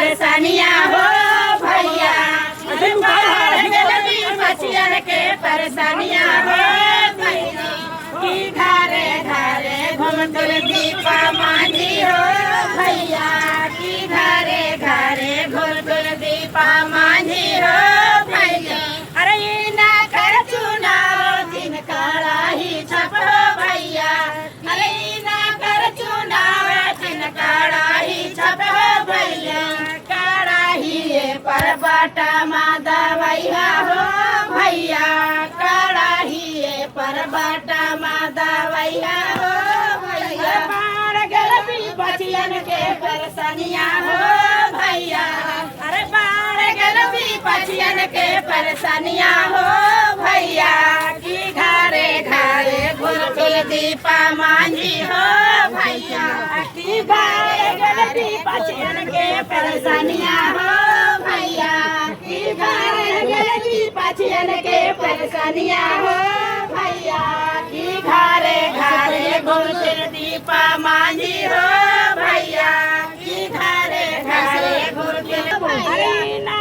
परेशानियां हो भैया बचियन के परेशानियां हो भैया की घरे घरे घूमतुल दीपा मांझी हो भैया की घरे घरे घूमतुल दीपा मांझी हो भैया अरे ये ना कर चुनाव दिन काला ही छप हो भैया अरे ये ना कर चुनाव दिन काला ही छप हो भैया काला ही ये पर बाटा मादा भैया हो भैया काला ही ये पर बाटा मादा भैया हो भैया बाढ़ गलबी बचियन के परेशानियां हो भैया अरे बाढ़ गलबी बचियन के परेशानियां हो भैया की घरे घरे घुलतुल दीपा मांझी हो भैया की घरे गलबी बचियन के परेशानियां हो भैया की घरे गलबी बचियन के परेशानियां हो भैया की घरे घरे घुलतुल दीपा मांझी हो भैया की घरे घरे घुलतुल अरे ना